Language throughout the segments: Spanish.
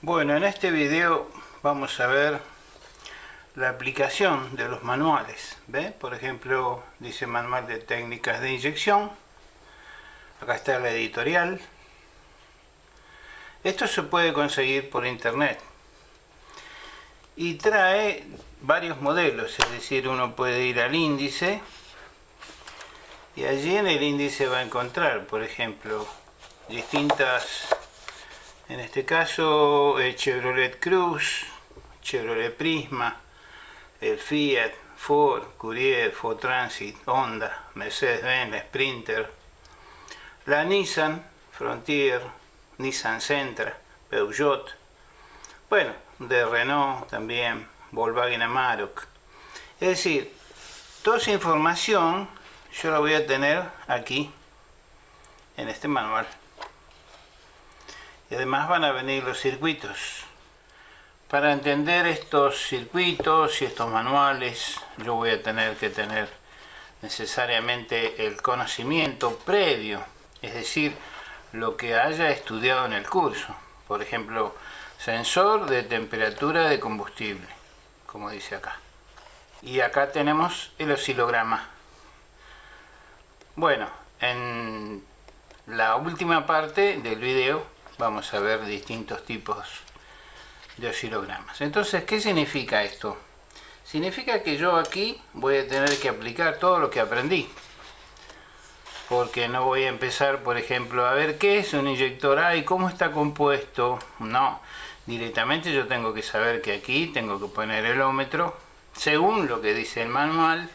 Bueno, en este video vamos a ver la aplicación de los manuales. ¿Ve? Por ejemplo, dice manual de técnicas de inyección. Acá está la editorial. Esto se puede conseguir por internet. Y trae varios modelos, es decir, uno puede ir al índice y allí en el índice va a encontrar, por ejemplo, distintas, en este caso Chevrolet Cruze, Chevrolet Prisma, el Fiat, Ford, Courier, Ford Transit, Honda, Mercedes-Benz, la Sprinter, la Nissan Frontier, Nissan Sentra, Peugeot, bueno, de Renault también, Volkswagen Amarok. Es decir, toda esa información yo la voy a tener aquí en este manual. Y además van a venir los circuitos. Para entender estos circuitos y estos manuales, yo voy a tener que tener necesariamente el conocimiento previo, es decir, lo que haya estudiado en el curso. Por ejemplo, sensor de temperatura de combustible, como dice acá. Y acá tenemos el oscilograma. Bueno, en la última parte del video vamos a ver distintos tipos de oscilogramas. Entonces, ¿qué significa esto? Significa que yo aquí voy a tener que aplicar todo lo que aprendí. Porque no voy a empezar, por ejemplo, a ver qué es un inyector A y cómo está compuesto. No, directamente yo tengo que saber que aquí tengo que poner el ómetro según lo que dice el manual.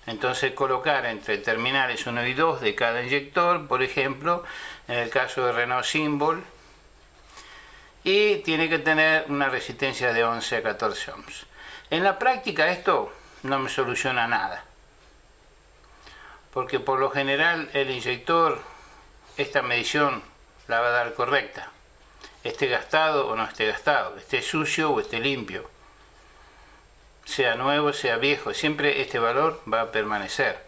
Entonces colocar entre terminales 1 y 2 de cada inyector, por ejemplo, en el caso de Renault Symbol, y tiene que tener una resistencia de 11 a 14 ohms. En la práctica esto no me soluciona nada, porque por lo general el inyector esta medición la va a dar correcta, esté gastado o no esté gastado, esté sucio o esté limpio, sea nuevo, sea viejo, siempre este valor va a permanecer.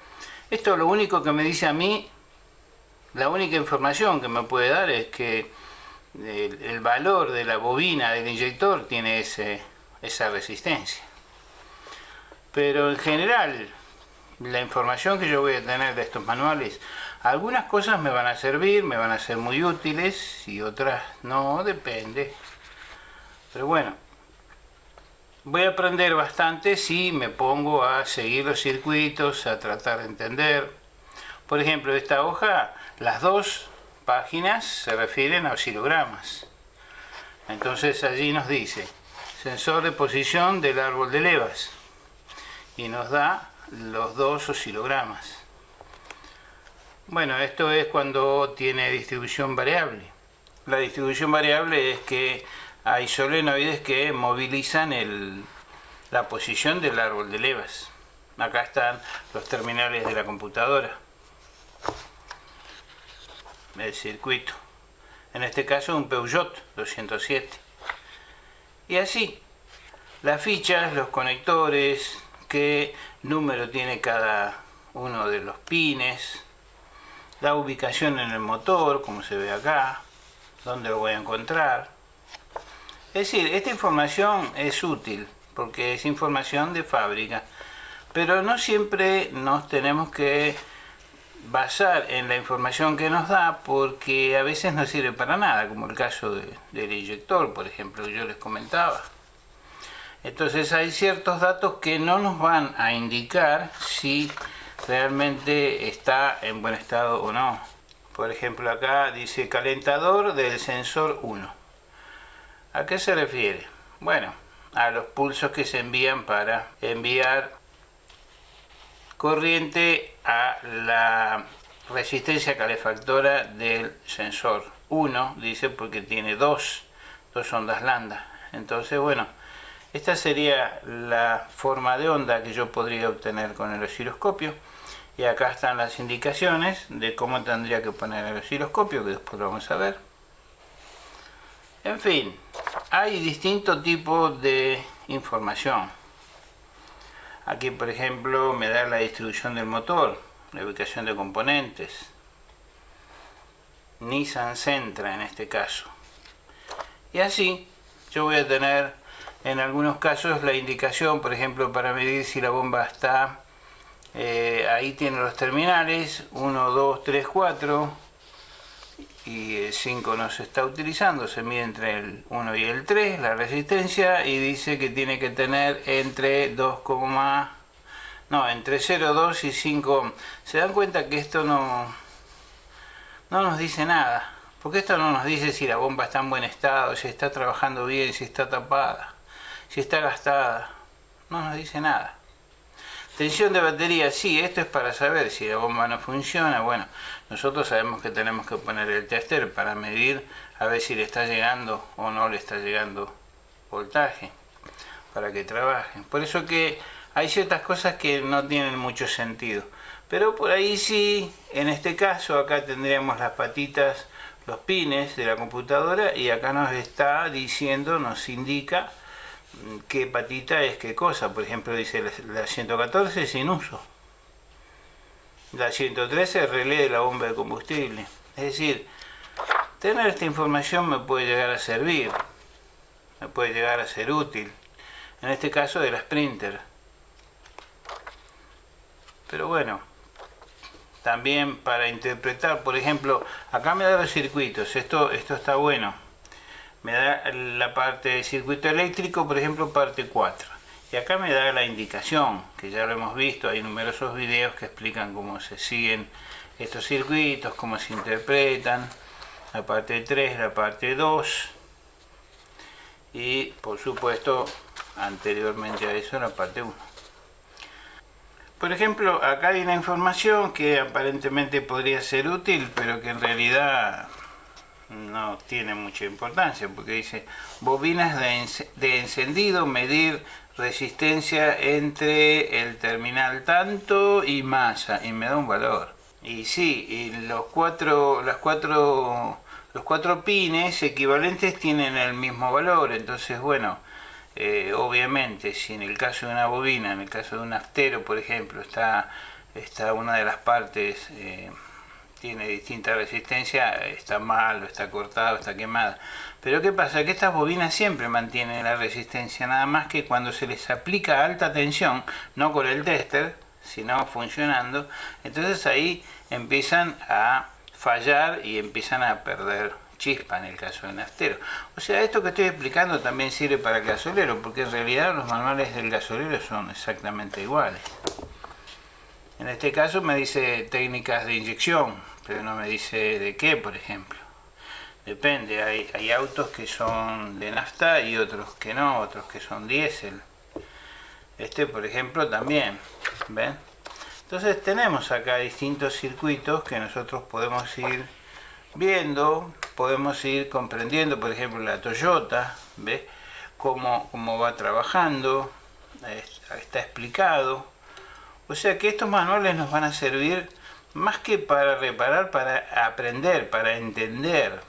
Esto lo único que me dice a mí, la única información que me puede dar es que el valor de la bobina del inyector tiene esa resistencia. Pero en general, la información que yo voy a tener de estos manuales, algunas cosas me van a servir, me van a ser muy útiles y otras no, depende. Pero bueno, voy a aprender bastante si me pongo a seguir los circuitos, a tratar de entender. Por ejemplo, esta hoja, las dos páginas se refieren a oscilogramas. Entonces allí nos dice sensor de posición del árbol de levas y nos da los dos oscilogramas. Bueno, esto es cuando tiene distribución variable. La distribución variable es que hay solenoides que movilizan la posición del árbol de levas. Acá están los terminales de la computadora, el circuito, en este caso un Peugeot 207. Y así, las fichas, los conectores, qué número tiene cada uno de los pines, la ubicación en el motor, como se ve acá, dónde lo voy a encontrar. Es decir, esta información es útil porque es información de fábrica, pero no siempre nos tenemos que basar en la información que nos da, porque a veces no sirve para nada, como el caso del inyector, por ejemplo, que yo les comentaba. Entonces hay ciertos datos que no nos van a indicar si realmente está en buen estado o no. Por ejemplo, acá dice calentador del sensor 1. ¿A qué se refiere? Bueno, a los pulsos que se envían para enviar corriente a la resistencia calefactora del sensor 1, dice, porque tiene dos ondas lambda. Entonces, bueno, esta sería la forma de onda que yo podría obtener con el osciloscopio. Y acá están las indicaciones de cómo tendría que poner el osciloscopio, que después lo vamos a ver. En fin, hay distintos tipos de información. Aquí, por ejemplo, me da la distribución del motor, la ubicación de componentes. Nissan Sentra en este caso. Y así yo voy a tener en algunos casos la indicación, por ejemplo, para medir si la bomba está, ahí tiene los terminales, 1, 2, 3, 4, y el 5 no se está utilizando, se mide entre el 1 y el 3, la resistencia, y dice que tiene que tener entre 2, no, entre 0,2 y 5. ¿Se dan cuenta que esto no nos dice nada? Porque esto no nos dice si la bomba está en buen estado, si está trabajando bien, si está tapada, si está gastada. No nos dice nada. Tensión de batería, sí, esto es para saber si la bomba no funciona. Bueno, nosotros sabemos que tenemos que poner el tester para medir a ver si le está llegando o no le está llegando voltaje para que trabaje. Por eso que hay ciertas cosas que no tienen mucho sentido. Pero por ahí sí, en este caso acá tendríamos las patitas, los pines de la computadora, y acá nos está diciendo, nos indica qué patita es qué cosa. Por ejemplo, dice la 114 sin uso, la 113 relé de la bomba de combustible. Es decir, tener esta información me puede llegar a servir, me puede llegar a ser útil, en este caso de la Sprinter. Pero bueno, también para interpretar, por ejemplo, acá me da los circuitos, esto está bueno. Me da la parte de circuito eléctrico, por ejemplo, parte 4. Y acá me da la indicación, que ya lo hemos visto, hay numerosos videos que explican cómo se siguen estos circuitos, cómo se interpretan, la parte 3, la parte 2, y por supuesto, anteriormente a eso, la parte 1. Por ejemplo, acá hay una información que aparentemente podría ser útil, pero que en realidad no tiene mucha importancia, porque dice bobinas de encendido, medir resistencia entre el terminal tanto y masa, y me da un valor. Y sí, y los cuatro pines equivalentes tienen el mismo valor. Entonces, bueno, obviamente, si en el caso de una bobina, en el caso de un aftero, por ejemplo, está una de las partes, tiene distinta resistencia, está mal, o está cortado, está quemada. Pero ¿qué pasa? Que estas bobinas siempre mantienen la resistencia, nada más que cuando se les aplica alta tensión, no con el tester, sino funcionando, entonces ahí empiezan a fallar y empiezan a perder chispa en el caso del aftero. O sea, esto que estoy explicando también sirve para el gasolero, porque en realidad los manuales del gasolero son exactamente iguales. En este caso me dice técnicas de inyección, pero no me dice de qué, por ejemplo. Depende, hay autos que son de nafta y otros que no, otros que son diésel. Este, por ejemplo, también, ¿ven? Entonces tenemos acá distintos circuitos que nosotros podemos ir viendo, podemos ir comprendiendo. Por ejemplo, la Toyota, ¿ves? Cómo va trabajando, está explicado. O sea que estos manuales nos van a servir más que para reparar, para aprender, para entender.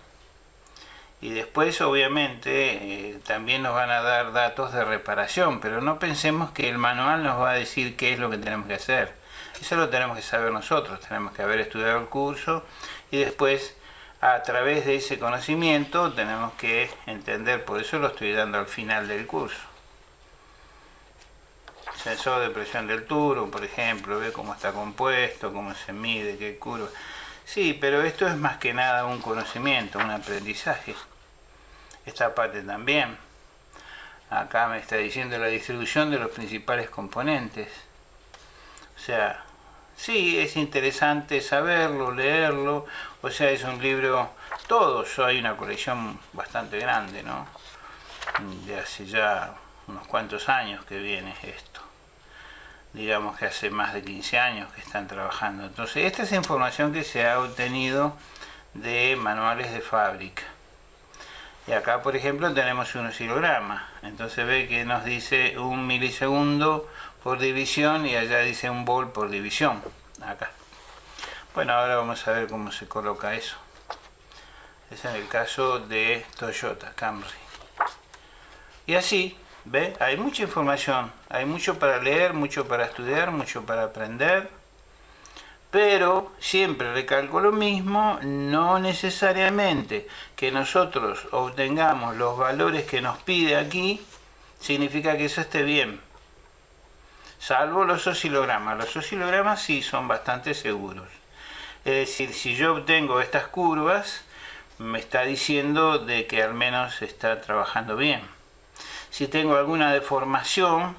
Y después, obviamente, también nos van a dar datos de reparación, pero no pensemos que el manual nos va a decir qué es lo que tenemos que hacer. Eso lo tenemos que saber nosotros, tenemos que haber estudiado el curso y después, a través de ese conocimiento, tenemos que entender. Por eso lo estoy dando al final del curso. Sensor de presión del turbo, por ejemplo, ve cómo está compuesto, cómo se mide, qué curva. Sí, pero esto es más que nada un conocimiento, un aprendizaje. Esta parte también. Acá me está diciendo la distribución de los principales componentes. O sea, sí, es interesante saberlo, leerlo. O sea, es un libro, todos, hay una colección bastante grande, ¿no? De hace ya unos cuantos años que viene esto. Digamos que hace más de 15 años que están trabajando. Entonces, esta es información que se ha obtenido de manuales de fábrica. Y acá, por ejemplo, tenemos un oscilograma. Entonces ve que nos dice 1 milisegundo por división y allá dice 1 volt por división. Acá. Bueno, ahora vamos a ver cómo se coloca eso. Es en el caso de Toyota Camry. Y así, ¿ve? Hay mucha información, hay mucho para leer, mucho para estudiar, mucho para aprender. Pero siempre recalco lo mismo, no necesariamente que nosotros obtengamos los valores que nos pide aquí, significa que eso esté bien. Salvo los oscilogramas. Los oscilogramas sí son bastante seguros. Es decir, si yo obtengo estas curvas, me está diciendo de que al menos está trabajando bien. Si tengo alguna deformación,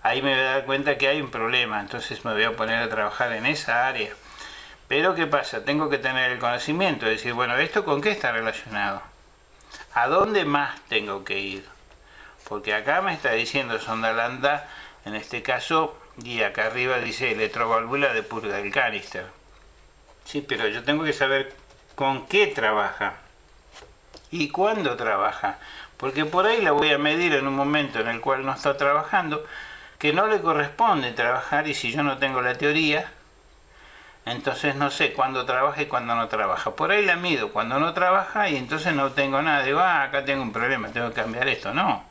ahí me voy a dar cuenta que hay un problema, entonces me voy a poner a trabajar en esa área. Pero ¿qué pasa? Tengo que tener el conocimiento, de decir, bueno, ¿esto con qué está relacionado? ¿A dónde más tengo que ir? Porque acá me está diciendo sonda lambda, en este caso, y acá arriba dice electroválvula de purga del canister. Sí, pero yo tengo que saber con qué trabaja y cuándo trabaja, porque por ahí la voy a medir en un momento en el cual no está trabajando, que no le corresponde trabajar, y si yo no tengo la teoría, entonces no sé cuándo trabaja y cuándo no trabaja. Por ahí la mido cuando no trabaja y entonces no tengo nada. Digo, acá tengo un problema, tengo que cambiar esto. No,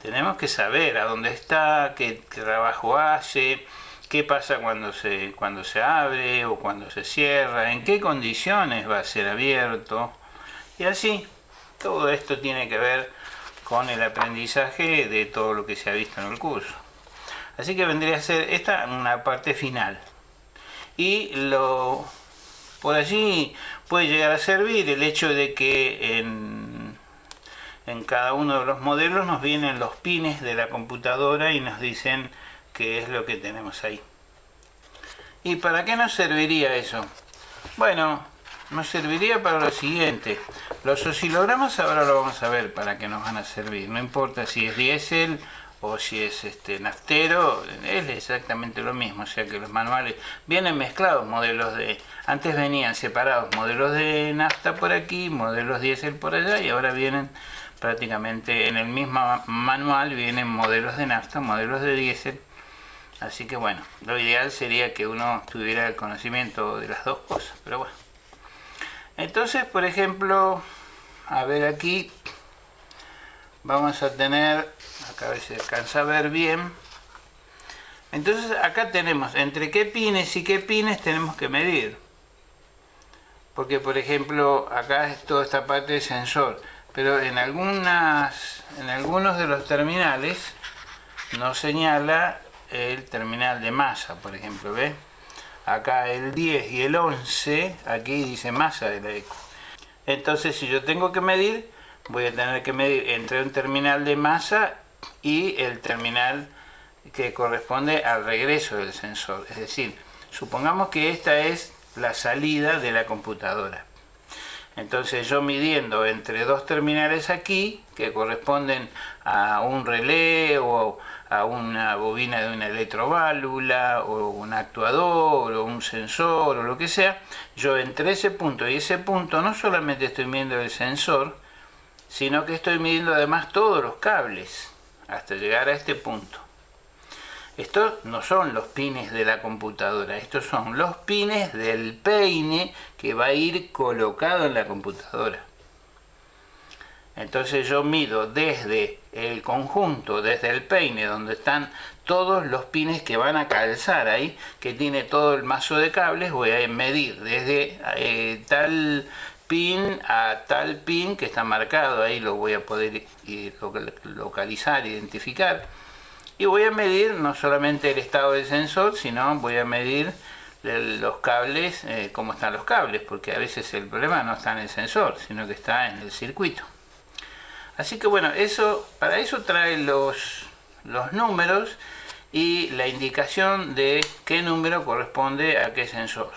tenemos que saber a dónde está, qué trabajo hace, qué pasa cuando se abre o cuando se cierra, en qué condiciones va a ser abierto. Y así, todo esto tiene que ver con el aprendizaje de todo lo que se ha visto en el curso. Así que vendría a ser esta una parte final. Y por allí puede llegar a servir el hecho de que en cada uno de los modelos nos vienen los pines de la computadora y nos dicen qué es lo que tenemos ahí. ¿Y para qué nos serviría eso? Bueno, nos serviría para lo siguiente. Los oscilogramas ahora lo vamos a ver para qué nos van a servir. No importa si es diésel o si es naftero, es exactamente lo mismo. O sea que los manuales vienen mezclados, modelos antes venían separados, modelos de nafta por aquí, modelos diésel por allá, y ahora vienen prácticamente en el mismo manual, vienen modelos de nafta, modelos de diésel. Así que bueno, lo ideal sería que uno tuviera el conocimiento de las dos cosas, pero bueno. Entonces, por ejemplo, a ver aquí, vamos a tener, acá a ver si alcanza a ver bien. Entonces acá tenemos entre qué pines y qué pines tenemos que medir. Porque por ejemplo, acá es toda esta parte de sensor, pero en algunos de los terminales nos señala el terminal de masa, por ejemplo, ¿ves? Acá el 10 y el 11, aquí dice masa de la eco. Entonces si yo tengo que medir, voy a tener que medir entre un terminal de masa y el terminal que corresponde al regreso del sensor. Es decir, supongamos que esta es la salida de la computadora. Entonces yo midiendo entre dos terminales aquí, que corresponden a un relé o a una bobina de una electroválvula o un actuador o un sensor o lo que sea, yo entre ese punto y ese punto no solamente estoy midiendo el sensor, sino que estoy midiendo además todos los cables hasta llegar a este punto. Estos no son los pines de la computadora, estos son los pines del peine que va a ir colocado en la computadora. Entonces yo mido desde el conjunto, desde el peine, donde están todos los pines que van a calzar ahí, que tiene todo el mazo de cables, voy a medir desde tal pin a tal pin que está marcado, ahí lo voy a poder localizar, identificar. Y voy a medir no solamente el estado del sensor, sino voy a medir los cables, cómo están los cables, porque a veces el problema no está en el sensor, sino que está en el circuito. Así que bueno, para eso trae los números y la indicación de qué número corresponde a qué sensor.